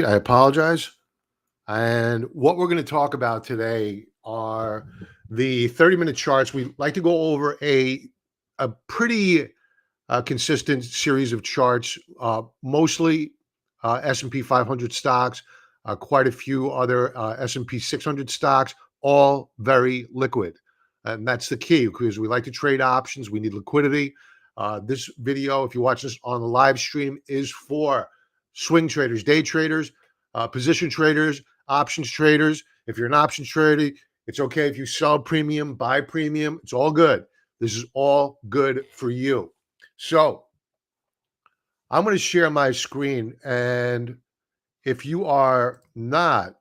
I apologize. And what we're going to talk about today are the 30-minute charts. We like to go over a pretty consistent series of charts, mostly S&P 500 stocks, quite a few other S&P 600 stocks, all very liquid. And that's the key because we like to trade options. We need liquidity. This video, if you watch this on the live stream, is for swing traders, day traders, position traders, options traders. If you're an options trader, it's okay if you sell premium, buy premium. It's all good. This is all good for you. So I'm going to share my screen. And if you are not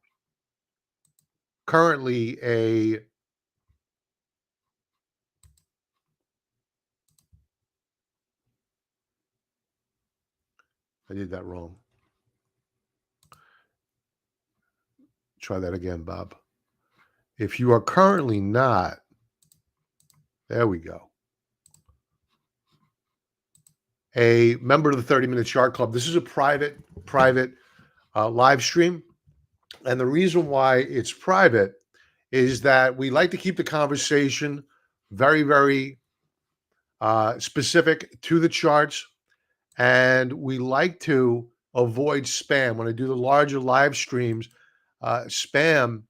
currently I did that wrong. Try that again, Bob. If you are currently not, there we go, a member of the 30-minute chart club. This is a private live stream. And the reason why it's private is that we like to keep the conversation very, very specific to the charts. And we like to avoid spam. When I do the larger live streams, spam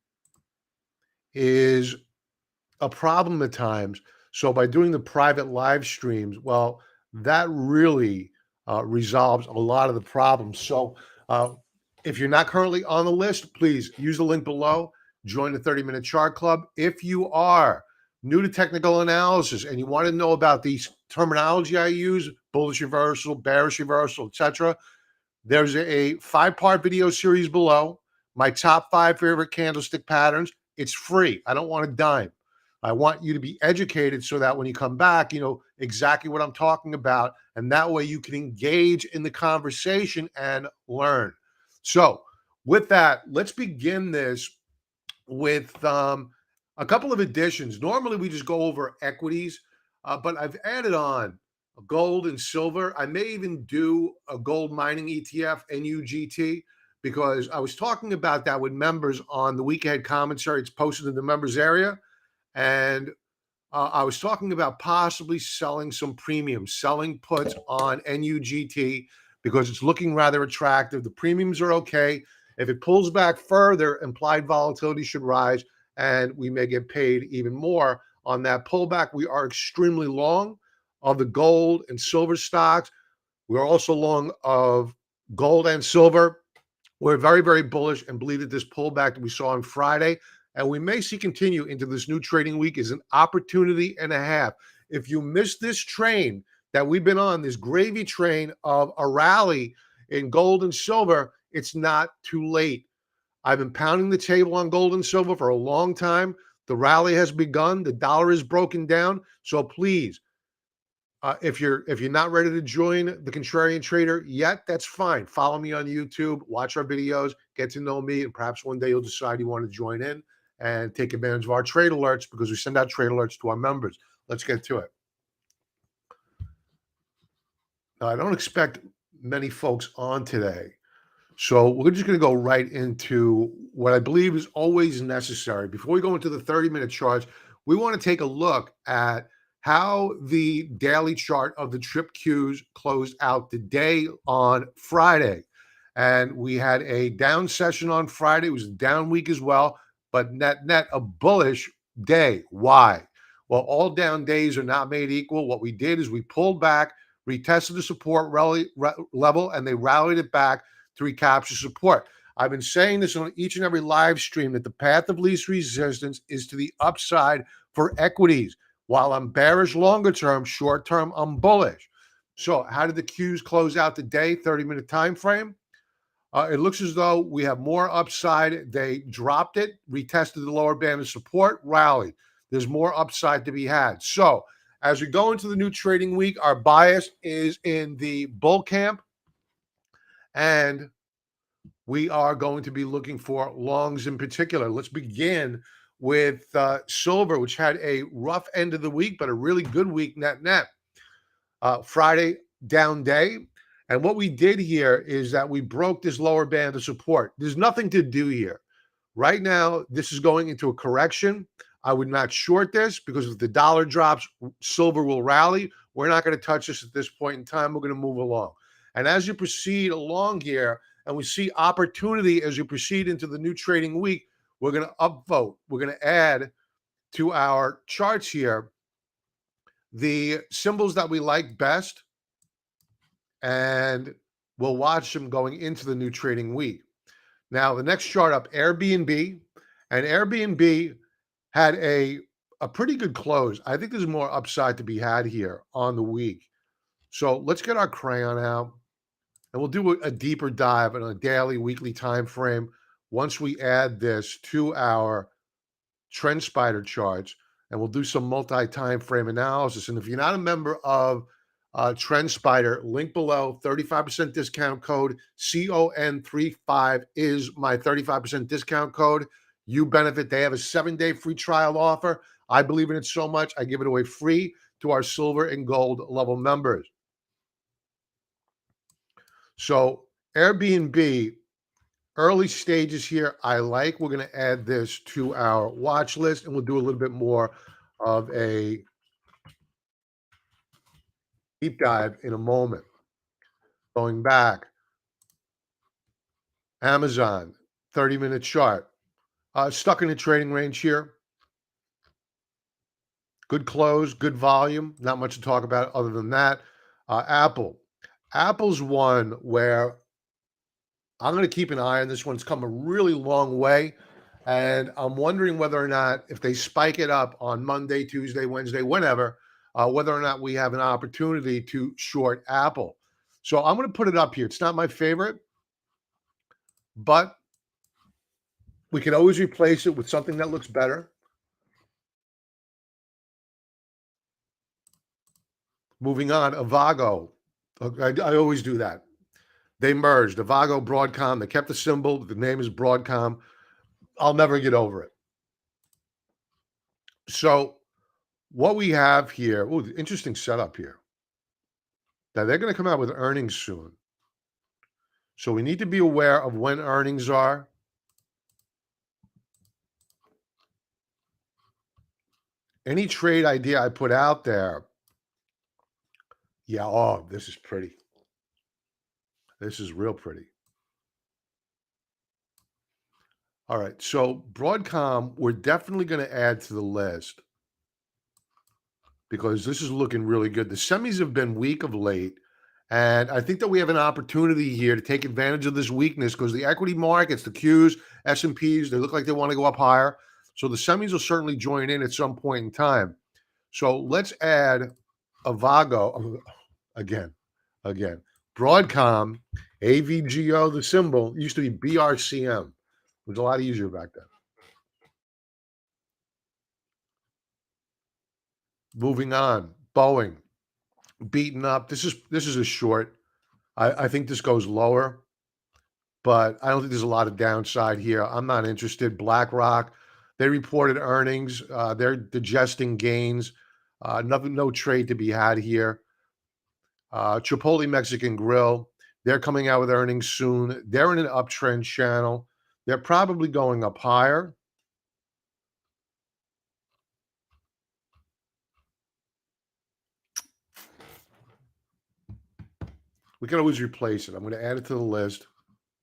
is a problem at times. So by doing the private live streams, well, that really resolves a lot of the problems. So if you're not currently on the list, please use the link below. Join the 30-minute chart club. If you are new to technical analysis and you want to know about these terminology I use, bullish reversal, bearish reversal, etc., there's a 5-part video series below. My top 5 favorite candlestick patterns. It's free. I don't want a dime. I want you to be educated so that when you come back, you know exactly what I'm talking about. And that way you can engage in the conversation and learn. So with that, let's begin this with a couple of additions. Normally we just go over equities, but I've added on gold and silver. I may even do a gold mining ETF, NUGT, because I was talking about that with members on the week ahead commentary. It's posted in the members area. And I was talking about possibly selling some premiums, selling puts on NUGT because it's looking rather attractive. The premiums are okay. If it pulls back further, implied volatility should rise, and we may get paid even more on that pullback. We are extremely long of the gold and silver stocks. We're also long of gold and silver. We're very, very bullish and believe that this pullback that we saw on Friday, and we may see continue into this new trading week, is an opportunity and a half. If you miss this train that we've been on, this gravy train of a rally in gold and silver, it's not too late. I've been pounding the table on gold and silver for a long time. The rally has begun. The dollar is broken down. So please, if you're not ready to join the Contrarian Trader yet, that's fine. Follow me on YouTube, watch our videos, get to know me, and perhaps one day you'll decide you want to join in and take advantage of our trade alerts because we send out trade alerts to our members. Let's get to it. Now, I don't expect many folks on today, so we're just going to go right into what I believe is always necessary. Before we go into the 30-minute charts, we want to take a look at how the daily chart of the Trip Qs closed out the day on Friday. And we had a down session on Friday. It was a down week as well, but net a bullish day. Why? Well, all down days are not made equal. What we did is we pulled back, retested the support level, and they rallied it back to recapture support. I've been saying this on each and every live stream that the path of least resistance is to the upside for equities. While I'm bearish longer term, short term, I'm bullish. So how did the Qs close out the day, 30-minute time frame? It looks as though we have more upside. They dropped it, retested the lower band of support, rallied. There's more upside to be had. So as we go into the new trading week, our bias is in the bull camp, and we are going to be looking for longs in particular. Let's begin with silver, which had a rough end of the week, but a really good week net. Friday, down day. And what we did here is that we broke this lower band of support. There's nothing to do here. Right now, this is going into a correction. I would not short this because if the dollar drops, silver will rally. We're not going to touch this at this point in time. We're going to move along. And as you proceed along here, and we see opportunity as you proceed into the new trading week, we're going to upvote. We're going to add to our charts here the symbols that we like best, and we'll watch them going into the new trading week. Now, the next chart up, Airbnb, and Airbnb had a pretty good close. I think there's more upside to be had here on the week. So let's get our crayon out, and we'll do a deeper dive on a daily, weekly time frame once we add this to our TrendSpider charts, and we'll do some multi-time frame analysis. And if you're not a member of TrendSpider, link below, 35% discount code CON35 is my 35% discount code. You benefit. They have a 7-day free trial offer. I believe in it so much, I give it away free to our silver and gold level members. So Airbnb, early stages here, I like. We're going to add this to our watch list, and we'll do a little bit more of a deep dive in a moment. Going back, Amazon, 30-minute chart. Stuck in a trading range here. Good close, good volume. Not much to talk about other than that. Apple. Apple's one where I'm going to keep an eye on this one. It's come a really long way. And I'm wondering whether or not, if they spike it up on Monday, Tuesday, Wednesday, whenever, whether or not we have an opportunity to short Apple. So I'm going to put it up here. It's not my favorite, but we can always replace it with something that looks better. Moving on, Avago. I always do that. They merged Avago, Broadcom. They kept the symbol. The name is Broadcom. I'll never get over it. So what we have here, interesting setup here. Now, they're going to come out with earnings soon. So we need to be aware of when earnings are. Any trade idea I put out there, yeah, oh, this is pretty. This is real pretty. All right, so Broadcom, we're definitely going to add to the list because this is looking really good. The semis have been weak of late, and I think that we have an opportunity here to take advantage of this weakness because the equity markets, the Qs, S&Ps, they look like they want to go up higher. So the semis will certainly join in at some point in time. So let's add Avago again. Broadcom, AVGO, the symbol used to be BRCM. It was a lot easier back then. Moving on, Boeing, beaten up. This is a short. I think this goes lower, but I don't think there's a lot of downside here. I'm not interested. BlackRock, they reported earnings. They're digesting gains. No trade to be had here. Chipotle Mexican Grill, they're coming out with earnings soon. They're in an uptrend channel. They're probably going up higher. We can always replace it. I'm going to add it to the list.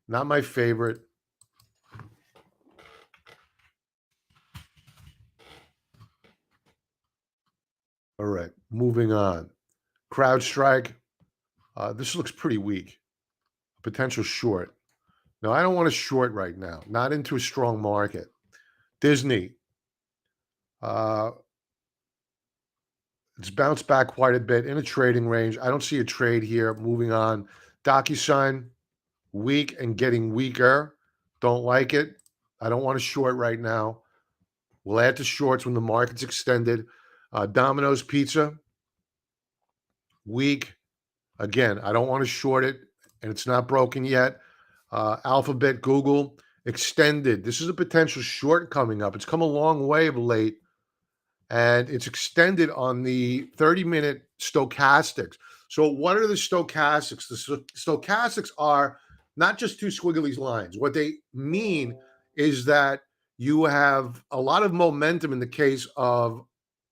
Not my favorite. All right, moving on. CrowdStrike. This looks pretty weak. Potential short. No, I don't want to short right now. Not into a strong market. Disney. It's bounced back quite a bit in a trading range. I don't see a trade here. Moving on. DocuSign, weak and getting weaker. Don't like it. I don't want to short right now. We'll add to shorts when the market's extended. Domino's Pizza, weak. Again, I don't want to short it, and it's not broken yet. Alphabet, Google, extended. This is a potential short coming up. It's come a long way of late, and it's extended on the 30-minute stochastics. So what are the stochastics? The stochastics are not just two squiggly lines. What they mean is that you have a lot of momentum in the case of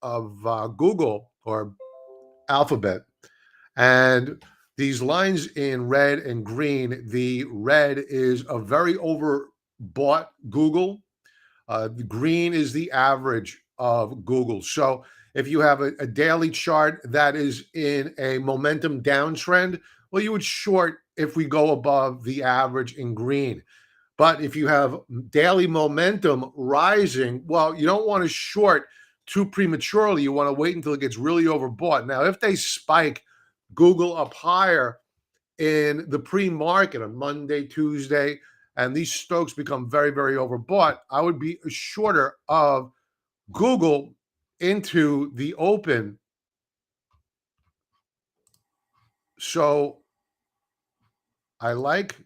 Google or Alphabet, and these lines in red and green. The red is a very overbought Google. The green is the average of Google. So if you have a daily chart that is in a momentum downtrend, well, you would short if we go above the average in green. But if you have daily momentum rising, well, you don't want to short too prematurely. You want to wait until it gets really overbought. Now, if they spike Google up higher in the pre-market on Monday, Tuesday, and these stokes become very, very overbought, I would be a shorter of Google into the open. So I like,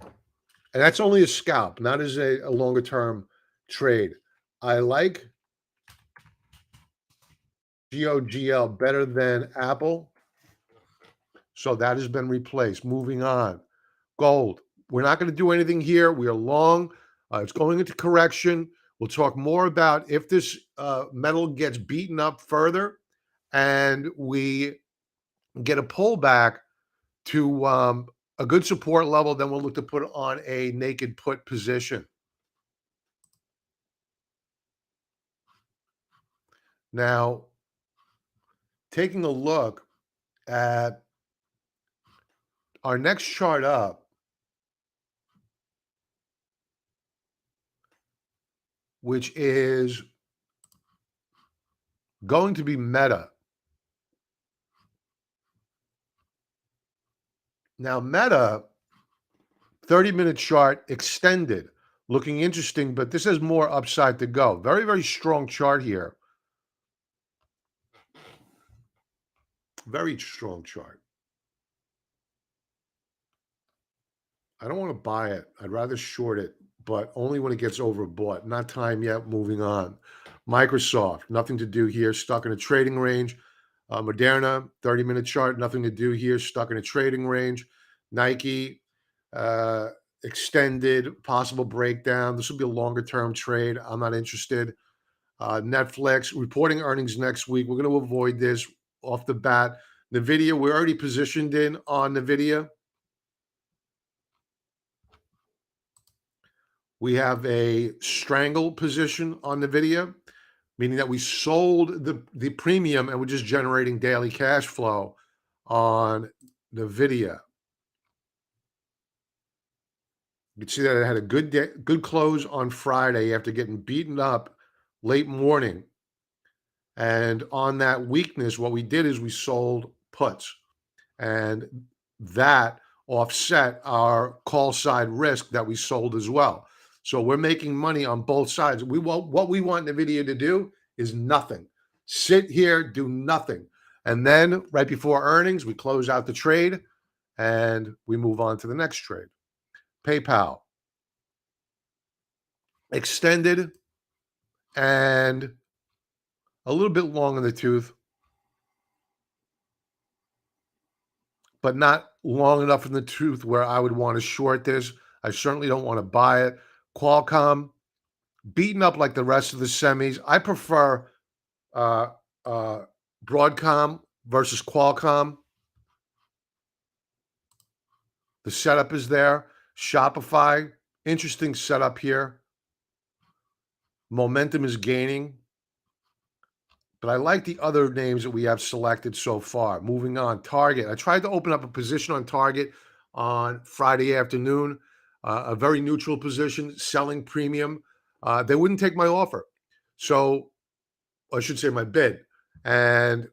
and that's only a scalp, not as a longer term trade. I like GOGL better than Apple. So that has been replaced. Moving on. Gold. We're not going to do anything here. We are long. It's going into correction. We'll talk more about if this metal gets beaten up further and we get a pullback to a good support level, then we'll look to put on a naked put position. Now, taking a look at our next chart up, which is going to be Meta. Now, Meta, 30-minute chart extended, looking interesting, but this has more upside to go. Very, very strong chart here. Very strong chart. I don't want to buy it. I'd rather short it, but only when it gets overbought. Not time yet. Moving on. Microsoft, nothing to do here. Stuck in a trading range. Moderna, 30-minute chart, nothing to do here. Stuck in a trading range. Nike, extended, possible breakdown. This will be a longer-term trade. I'm not interested. Netflix, reporting earnings next week. We're going to avoid this off the bat. NVIDIA, we're already positioned in on NVIDIA. We have a strangle position on NVIDIA, meaning that we sold the premium and we're just generating daily cash flow on NVIDIA. You can see that it had a good day, good close on Friday after getting beaten up late morning. And on that weakness, what we did is we sold puts. And that offset our call side risk that we sold as well. So we're making money on both sides. What we want NVIDIA to do is nothing. Sit here, do nothing. And then right before earnings, we close out the trade and we move on to the next trade. PayPal. Extended and a little bit long in the tooth, but not long enough in the tooth where I would want to short this. I certainly don't want to buy it. Qualcomm, beaten up like the rest of the semis. I prefer Broadcom versus Qualcomm. The setup is there. Shopify, interesting setup here. Momentum is gaining. But I like the other names that we have selected so far. Moving on, Target. I tried to open up a position on Target on Friday afternoon, a very neutral position, selling premium. They wouldn't take my offer. So I should say my bid. And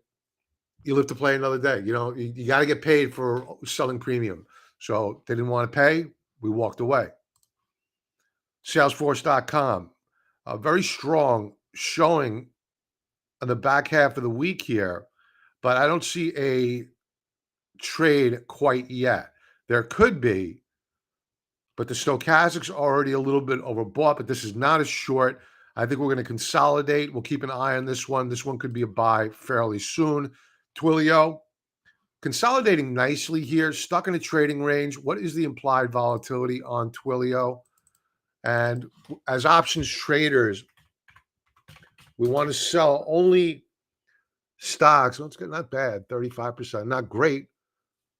you live to play another day. You know, you got to get paid for selling premium. So they didn't want to pay. We walked away. Salesforce.com, very strong showing on the back half of the week here, but I don't see a trade quite yet. There could be, but the stochastics are already a little bit overbought, but this is not a short. I think we're going to consolidate. We'll keep an eye on this one. This one could be a buy fairly soon. Twilio, consolidating nicely here, stuck in a trading range. What is the implied volatility on Twilio? And as options traders, we want to sell only stocks. Well, it's not bad, 35%. Not great,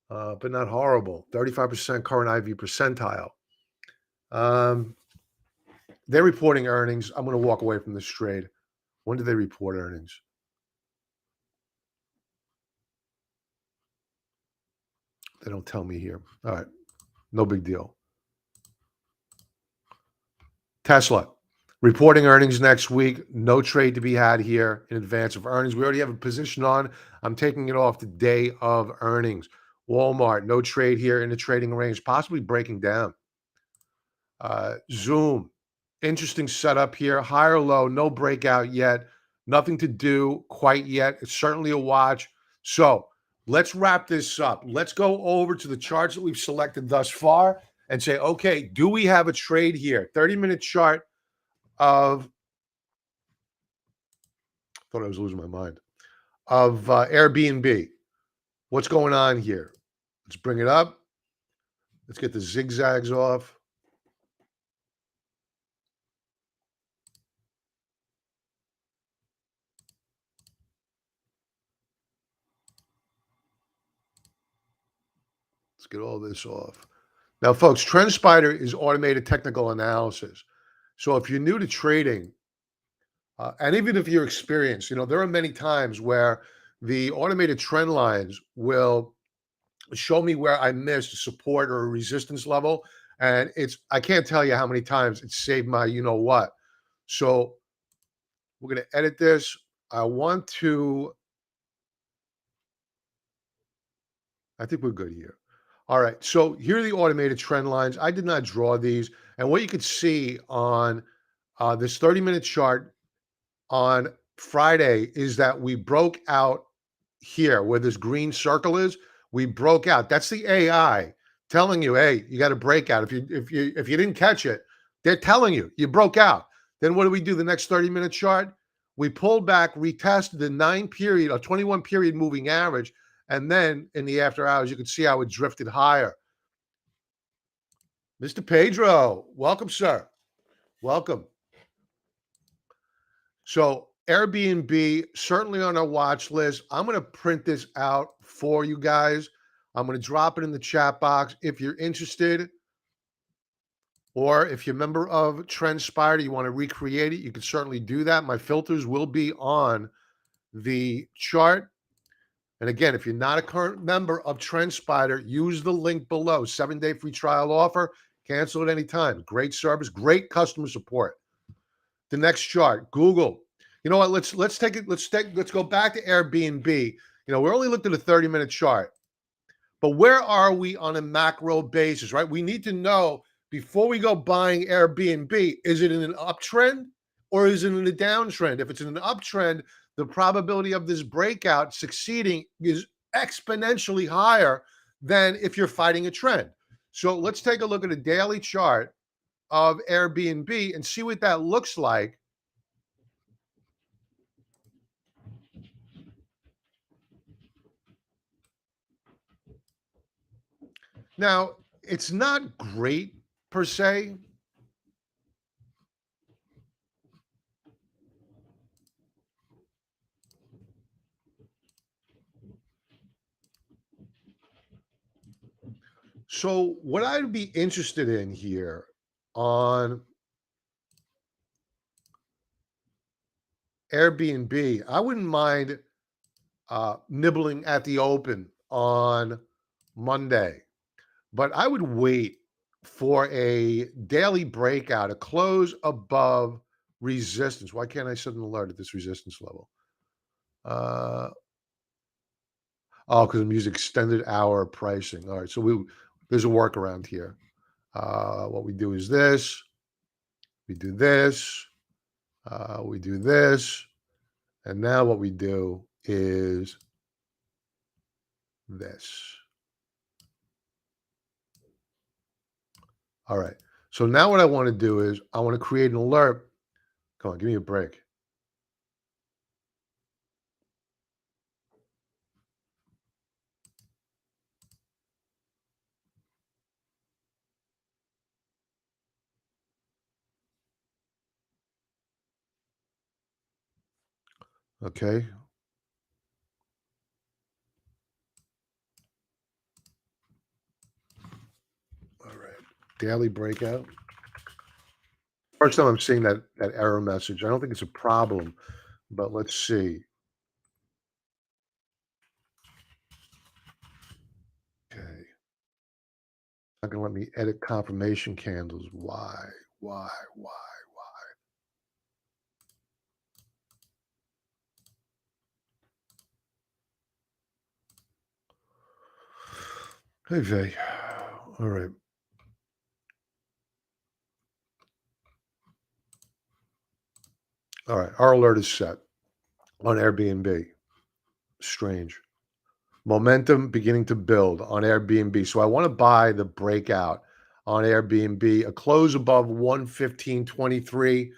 but not horrible. 35% current IV percentile. They're reporting earnings. I'm going to walk away from this trade. When did they report earnings? They don't tell me here. All right. No big deal. Tesla reporting earnings next week. No trade to be had here in advance of earnings. We already have a position on. I'm taking it off the day of earnings. Walmart, no trade here in the trading range, possibly breaking down. Zoom, interesting setup here. Higher low, no breakout yet. Nothing to do quite yet. It's certainly a watch. So let's wrap this up. Let's go over to the charts that we've selected thus far and say, okay, do we have a trade here? 30-minute chart of, thought I was losing my mind, of Airbnb. What's going on here? Let's bring it up. Let's get the zigzags off. Let's get all this off. Now, folks, TrendSpider is automated technical analysis. So if you're new to trading, and even if you're experienced, there are many times where the automated trend lines will show me where I missed a support or a resistance level. And I can't tell you how many times it saved my what. So we're going to edit this. I think we're good here. All right. So here are the automated trend lines. I did not draw these. And what you could see on this 30-minute chart on Friday is that we broke out here where this green circle is. We broke out. That's the AI telling you, hey, you got to break out. If you didn't catch it, they're telling you broke out. Then what do we do? The next 30-minute chart, we pulled back, retested the 9-period or 21-period moving average, and then in the after hours, you can see how it drifted higher. Mr. Pedro, welcome, sir. Welcome. So Airbnb, certainly on our watch list. I'm going to print this out for you guys. I'm going to drop it in the chat box. If you're interested, or if you're a member of TrendSpider, you want to recreate it, you can certainly do that. My filters will be on the chart. And again, if you're not a current member of TrendSpider, use the link below. 7-day free trial offer. Cancel at any time. Great service, great customer support. The next chart, Google. You know what? Let's go back to Airbnb. We only looked at a 30-minute chart, but where are we on a macro basis, right? We need to know before we go buying Airbnb, is it in an uptrend or is it in a downtrend? If it's in an uptrend, the probability of this breakout succeeding is exponentially higher than if you're fighting a trend. So let's take a look at a daily chart of Airbnb and see what that looks like. Now, it's not great per se. So what I'd be interested in here on Airbnb, I wouldn't mind nibbling at the open on Monday, but I would wait for a daily breakout, a close above resistance. Why can't I set an alert at this resistance level? Because I'm using extended hour pricing. All right, so there's a workaround here. What we do is this. We do this. We do this. And now what we do is this. All right. So now what I want to do is I want to create an alert. Come on, give me a break. Okay. All right. Daily breakout. First time I'm seeing that error message. I don't think it's a problem, but let's see. Okay. Not gonna let me edit confirmation candles. Why? Why? Why? Why? Okay. All right. All right. Our alert is set on Airbnb. Strange. Momentum beginning to build on Airbnb. So I want to buy the breakout on Airbnb. A close above 115.23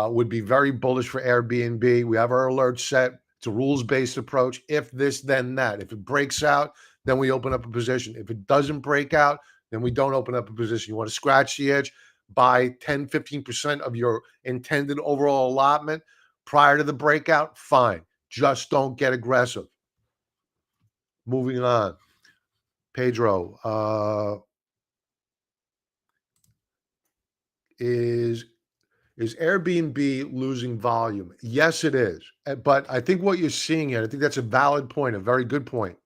would be very bullish for Airbnb. We have our alert set. It's a rules-based approach. If this, then that. If it breaks out, then we open up a position. If it doesn't break out, then we don't open up a position. You want to scratch the edge, buy 10, 15% of your intended overall allotment prior to the breakout, fine. Just don't get aggressive. Moving on. Pedro, is Airbnb losing volume? Yes, it is. But I think what you're seeing here, I think that's a valid point, a very good point.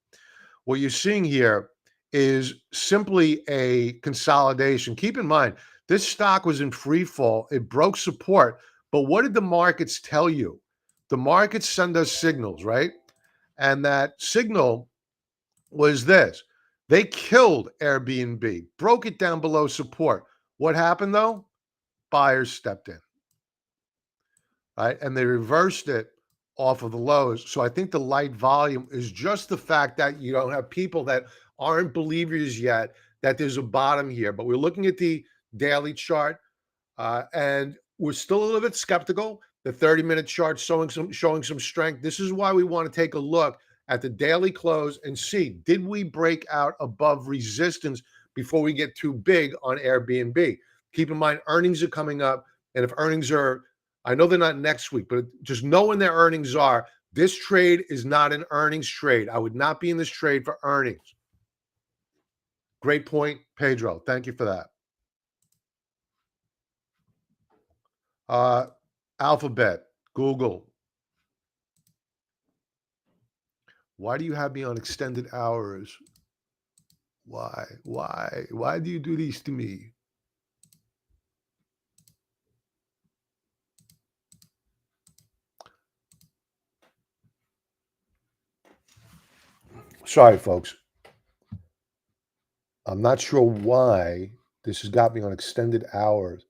What you're seeing here is simply a consolidation. Keep in mind, this stock was in free fall. It broke support. But what did the markets tell you? The markets send us signals, right? And that signal was this. They killed Airbnb, broke it down below support. What happened though? Buyers stepped in, right? And they reversed it off of the lows. So I think the light volume is just the fact that you don't have people that aren't believers yet that there's a bottom here. But we're looking at the daily chart. And we're still a little bit skeptical. The 30-minute chart showing some strength. This is why we want to take a look at the daily close and see, did we break out above resistance before we get too big on Airbnb? Keep in mind, earnings are coming up. And if earnings are, I know they're not next week, but just know when their earnings are. This trade is not an earnings trade. I would not be in this trade for earnings. Great point, Pedro. Thank you for that. Uh, Alphabet, Google. Why do you have me on extended hours? Why? Why? Why do you do these to me? Sorry, folks. I'm not sure why this has got me on extended hours.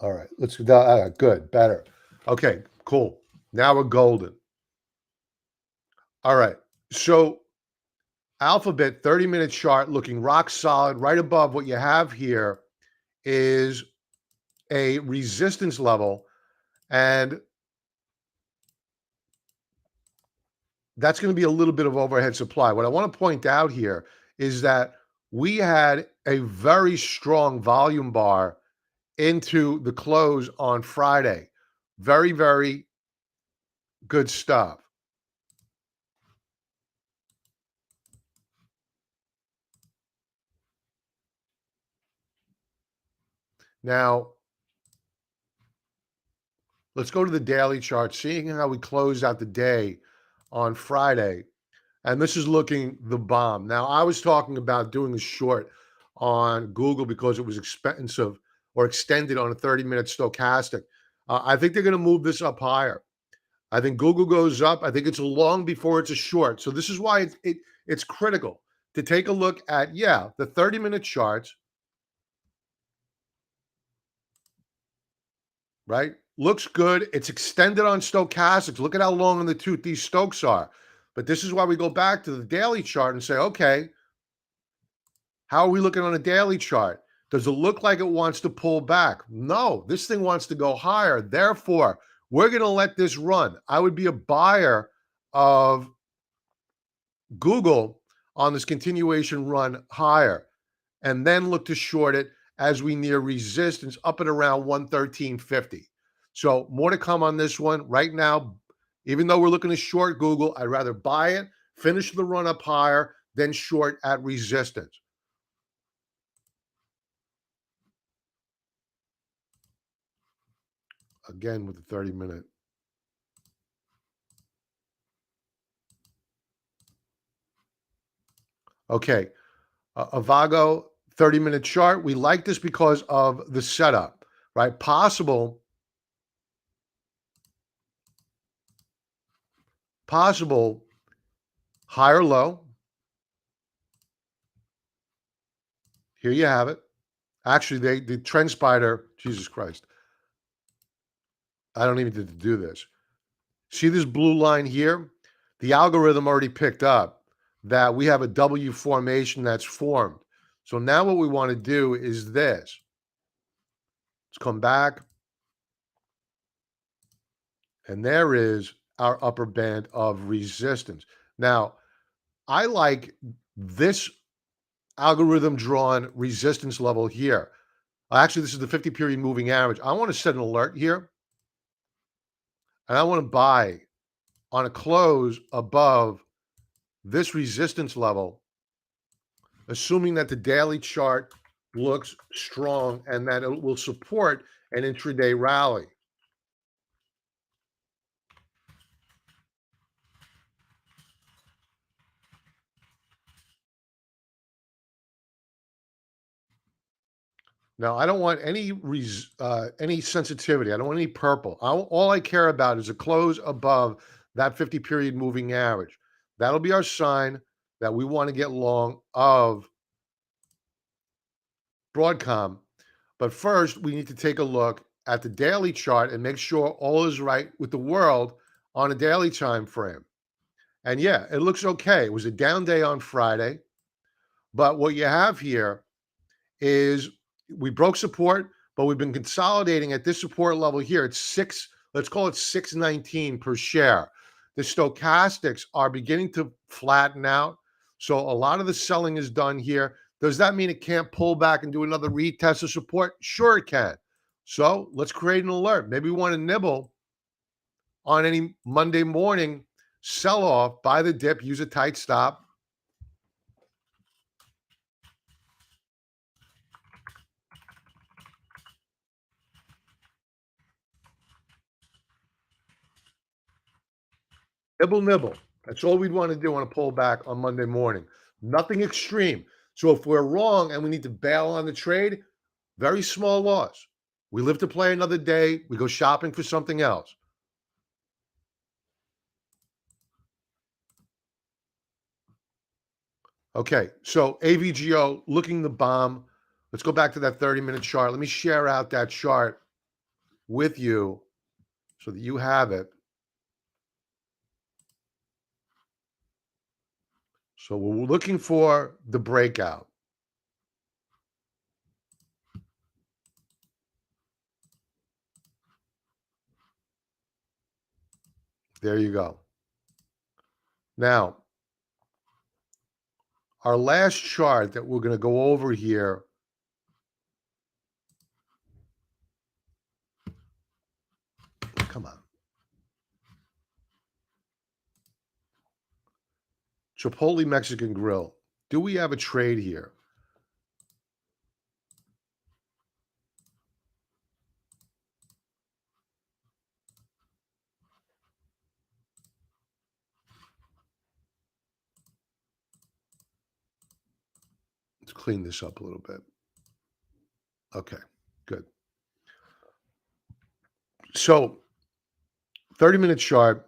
All right, let's go. Good, better. Okay, cool. Now we're golden. All right. So Alphabet 30-minute chart looking rock solid. Right above what you have here is a resistance level. And that's going to be a little bit of overhead supply. What I want to point out here is that we had a very strong volume bar into the close on Friday. Very, very good stuff. Now, let's go to the daily chart, seeing how we closed out the day on Friday. And this is looking the bomb. Now, I was talking about doing a short on Google because it was expensive or extended on a 30-minute stochastic. I think they're going to move this up higher. I think Google goes up. I think it's a long before it's a short. So this is why it's critical to take a look at, the 30-minute charts, right? Looks good. It's extended on stochastics. Look at how long in the tooth these stokes are. But this is why we go back to the daily chart and say, okay, how are we looking on a daily chart? Does it look like it wants to pull back? No, this thing wants to go higher. Therefore, we're going to let this run. I would be a buyer of Google on this continuation run higher and then look to short it as we near resistance up at around 113.50. So more to come on this one. Right now, Even though we're looking to short Google, I'd rather buy it, finish the run up higher, then short at resistance. Again with the 30-minute. Okay, Avago 30-minute chart. We like this because of the setup, right? Possible higher low. Here you have it. Actually, the TrendSpider, Jesus Christ. I don't even need to do this. See this blue line here? The algorithm already picked up that we have a W formation that's formed. So now what we want to do is this. Let's come back. And there is our upper band of resistance. Now, I like this algorithm drawn resistance level here. Actually, this is the 50-period moving average. I want to set an alert here. And I want to buy on a close above this resistance level, assuming that the daily chart looks strong and that it will support an intraday rally. Now, I don't want any sensitivity. I don't want any purple. All I care about is a close above that 50-period moving average. That'll be our sign that we want to get long of Broadcom. But first, we need to take a look at the daily chart and make sure all is right with the world on a daily time frame. And yeah, it looks okay. It was a down day on Friday. But what you have here is we broke support, but we've been consolidating at this support level here. It's let's call it 619 per share. The stochastics are beginning to flatten out. So a lot of the selling is done here. Does that mean it can't pull back and do another retest of support? Sure, it can. So let's create an alert. Maybe we want to nibble on any Monday morning sell off, buy the dip, use a tight stop. Nibble, nibble. That's all we'd want to do on a pullback on Monday morning. Nothing extreme. So if we're wrong and we need to bail on the trade, very small loss. We live to play another day. We go shopping for something else. Okay, so AVGO looking the bomb. Let's go back to that 30-minute chart. Let me share out that chart with you so that you have it. So we're looking for the breakout. There you go. Now, our last chart that we're going to go over here come on. Chipotle Mexican Grill. Do we have a trade here? Let's clean this up a little bit. Okay, good. So 30-minute chart,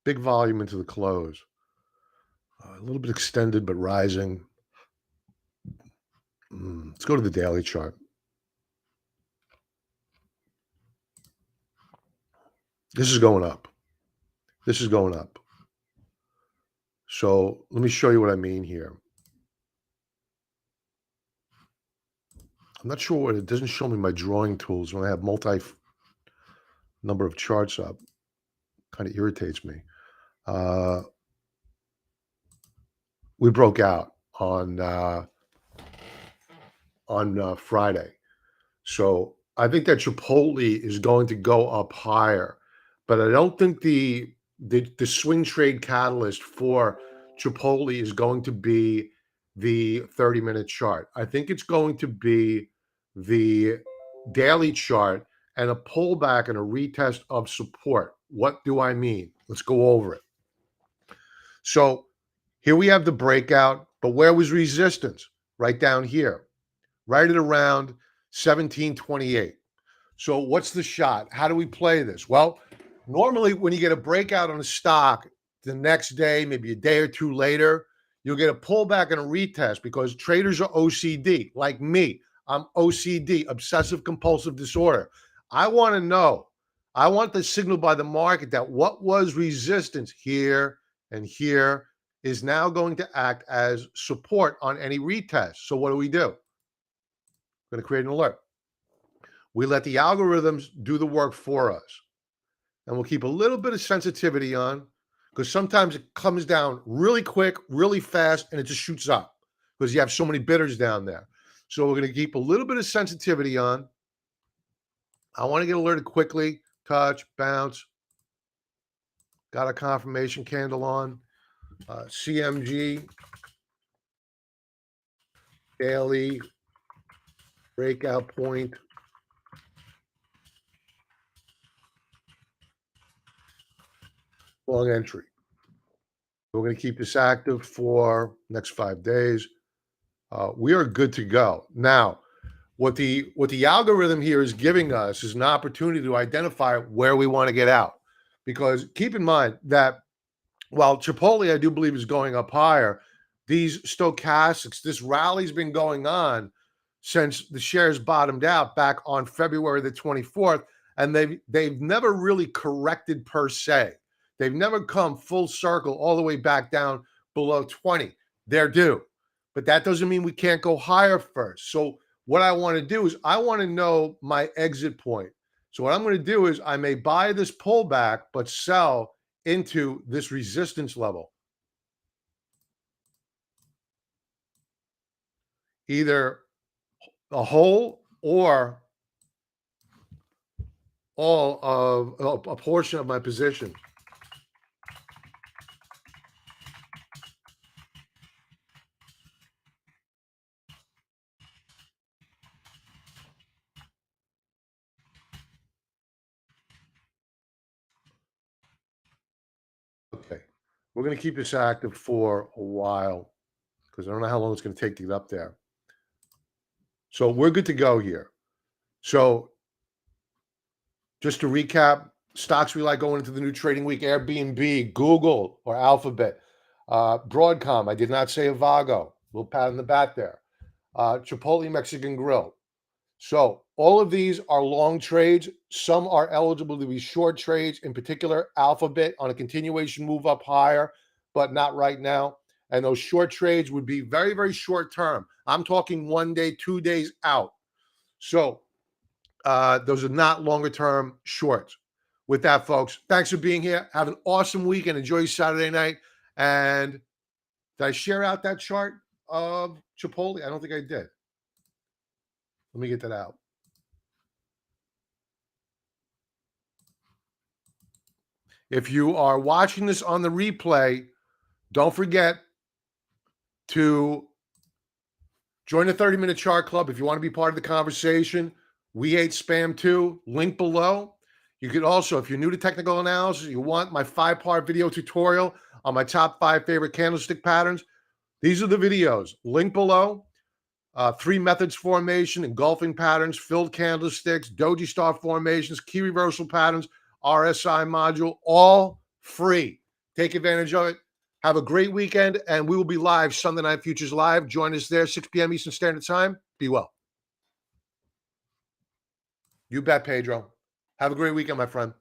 big volume into the close. A little bit extended, but rising. Let's go to the daily chart. This is going up. This is going up. So let me show you what I mean here. I'm not sure what it doesn't show me my drawing tools when I have number of charts up. Kind of irritates me. We broke out on Friday. So I think that Chipotle is going to go up higher. but I don't think the swing trade catalyst for Chipotle is going to be the 30-minute chart. I think it's going to be the daily chart and a pullback and a retest of support. What do I mean? Let's go over it. So here we have the breakout, but where was resistance? Right down here, right at around 1728. So what's the shot? How do we play this? Well, normally when you get a breakout on a stock the next day, maybe a day or two later, you'll get a pullback and a retest because traders are OCD, like me. I'm OCD, obsessive compulsive disorder. I want to know, I want the signal by the market that what was resistance here and here is now going to act as support on any retest. So what do? I'm going to create an alert. We let the algorithms do the work for us. And we'll keep a little bit of sensitivity on because sometimes it comes down really quick, really fast, and it just shoots up because you have so many bidders down there. So we're going to keep a little bit of sensitivity on. I want to get alerted quickly. Touch, bounce. Got a confirmation candle on. CMG. Daily. Breakout point. Long entry. We're going to keep this active for next 5 days. We are good to go. Now, what the algorithm here is giving us is an opportunity to identify where we want to get out. Because keep in mind that while Chipotle, I do believe, is going up higher, these stochastics, this rally's been going on since the shares bottomed out back on February the 24th, and they've never really corrected per se. They've never come full circle all the way back down below 20. They're due. But that doesn't mean we can't go higher first. So what I want to do is I want to know my exit point. So what I'm going to do is I may buy this pullback, but sell into this resistance level. Either a whole or all of a portion of my position. Okay. We're going to keep this active for a while because I don't know how long it's going to take to get up there. So we're good to go here. So just to recap, stocks we like going into the new trading week: Airbnb, Google or Alphabet, Broadcom. I did not say Avago. Little pat on the back there. Chipotle Mexican Grill. So all of these are long trades. Some are eligible to be short trades, in particular Alphabet on a continuation move up higher, but not right now. And those short trades would be very, very short term. I'm talking 1 day, 2 days out. So those are not longer term shorts. With that, folks, thanks for being here. Have an awesome week and enjoy Saturday night. And did I share out that chart of Chipotle? I don't think I did. Let me get that out. If you are watching this on the replay, don't forget to join the 30-minute chart club if you want to be part of the conversation. We hate spam too. Link below. You could also, if you're new to technical analysis, you want my 5-part video tutorial on my top 5 favorite candlestick patterns. These are the videos. Link below. 3 methods formation, engulfing patterns, filled candlesticks, doji star formations, key reversal patterns, RSI module, all free. Take advantage of it. Have a great weekend, and we will be live Sunday Night Futures Live. Join us there, 6 p.m. Eastern Standard Time. Be well. You bet, Pedro. Have a great weekend, my friend.